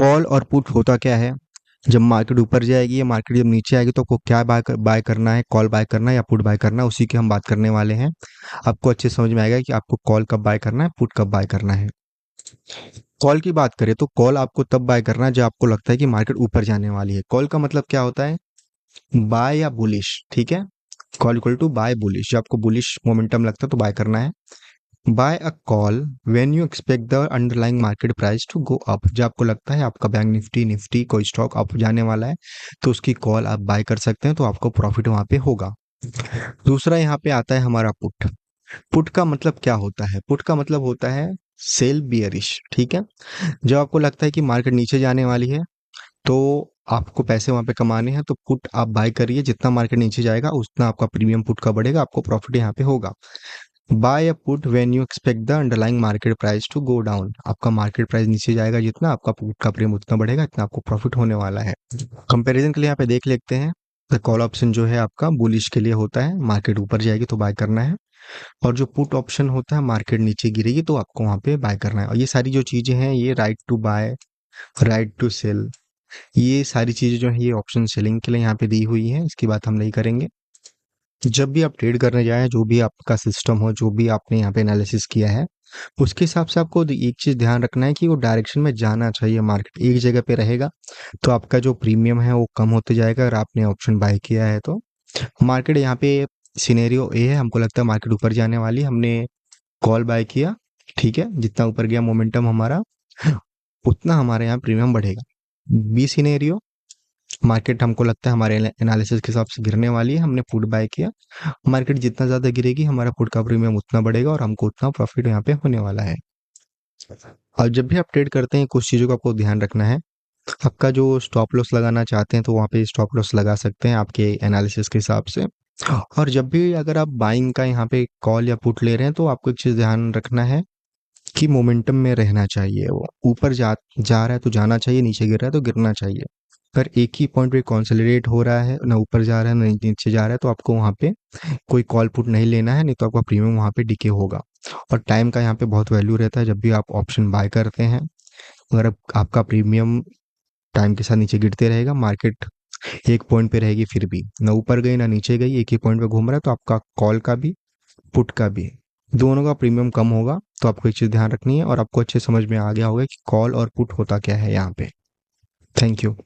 Call और put होता क्या है? जब मार्केट ऊपर जाएगी या मार्केट जब नीचे आएगी तो आपको क्या बाय करना है, कॉल बाय करना है या पुट बाय करना है, उसी की हम बात करने वाले हैं। आपको अच्छे समझ में आएगा कि आपको कॉल कब बाय करना है, पुट कब बाय करना है। कॉल की बात करें तो कॉल आपको तब बाय करना है जब आपको लगता है कि मार्केट ऊपर जाने वाली है। कॉल का मतलब क्या होता है? बाय या बुलिश, ठीक है। Call equal to buy bullish, जब आपको बुलिश मोमेंटम लगता है तो बाय करना है। Buy a call when you expect the underlying market price to go up, जब आपको लगता है आपका बैंक निफ्टी निफ्टी कोई स्टॉक अप जाने वाला है तो उसकी कॉल आप बाय कर सकते हैं, तो आपको प्रॉफिट वहां पे होगा। दूसरा यहाँ पे आता है हमारा पुट। पुट का मतलब क्या होता है? पुट का मतलब होता है सेल बियरिश, ठीक है। जब आपको लगता है कि मार्केट नीचे जाने वाली है तो आपको पैसे वहां पे कमाने हैं, तो पुट आप बाय करिए, जितना मार्केट नीचे जाएगा उतना आपका प्रीमियम पुट का बढ़ेगा, आपको प्रॉफिट यहाँ पे होगा। Buy a put when you expect the underlying market price to go down, आपका मार्केट प्राइस नीचे जाएगा जितना, आपका पुट का प्रीमियम उतना बढ़ेगा, इतना आपको प्रॉफिट होने वाला है। कंपैरिजन के लिए यहाँ पे देख लेते हैं। द कॉल ऑप्शन जो है आपका बुलिश के लिए होता है, मार्केट ऊपर जाएगी तो बाय करना है। और जो पुट ऑप्शन होता है मार्केट नीचे गिरेगी तो आपको वहां पे बाय करना है। और ये सारी जो चीजें हैं, ये right to buy, right to sell, ये सारी चीजें जो है ये ऑप्शन सेलिंग के लिए यहाँ पे दी हुई है, इसकी बात हम नहीं करेंगे। जब भी आप ट्रेड करने जाएं, जो भी आपका सिस्टम हो, जो भी आपने यहाँ पे एनालिसिस किया है, उसके हिसाब से आपको एक चीज ध्यान रखना है कि वो डायरेक्शन में जाना चाहिए। मार्केट एक जगह पे रहेगा तो आपका जो प्रीमियम है वो कम होते जाएगा, अगर आपने ऑप्शन बाय किया है तो। मार्केट यहाँ पे सिनेरियो ए है, हमको लगता है मार्केट ऊपर जाने वाली, हमने कॉल बाय किया, ठीक है। जितना ऊपर गया मोमेंटम हमारा, उतना हमारे यहाँ प्रीमियम बढ़ेगा। बी सिनेरियो, मार्केट हमको लगता है हमारे एनालिसिस के हिसाब से गिरने वाली है, हमने पुट बाय किया, मार्केट जितना ज़्यादा गिरेगी हमारा पुट का प्रीमियम उतना बढ़ेगा और हमको उतना प्रॉफिट यहाँ पे होने वाला है। और जब भी आप ट्रेड करते हैं कुछ चीज़ों का आपको ध्यान रखना है। आपका जो स्टॉप लॉस लगाना चाहते हैं तो वहाँ पे स्टॉप लॉस लगा सकते हैं आपके एनालिसिस के हिसाब से। और जब भी अगर आप बाइंग का यहाँ पे कॉल या पुट ले रहे हैं तो आपको एक चीज़ ध्यान रखना है कि मोमेंटम में रहना चाहिए। वो ऊपर जा रहा है तो जाना चाहिए, नीचे गिर रहा है तो गिरना चाहिए। अगर एक ही पॉइंट पे कॉन्सोलिडेट हो रहा है, ना ऊपर जा रहा है ना नीचे जा रहा है, तो आपको वहाँ पे कोई कॉल पुट नहीं लेना है, नहीं तो आपका प्रीमियम वहाँ पे डिके होगा। और टाइम का यहाँ पे बहुत वैल्यू रहता है जब भी आप ऑप्शन बाय करते हैं। अगर आपका प्रीमियम टाइम के साथ नीचे गिरते रहेगा, मार्केट एक पॉइंट पे रहेगी फिर भी ना ऊपर गई ना नीचे गई, एक ही पॉइंट पे घूम रहा है, तो आपका कॉल का भी पुट का भी दोनों का प्रीमियम कम होगा। तो आपको एक चीज़ ध्यान रखनी है और आपको अच्छे समझ में आ गया होगा कि कॉल और पुट होता क्या है यहाँ पे। Thank you.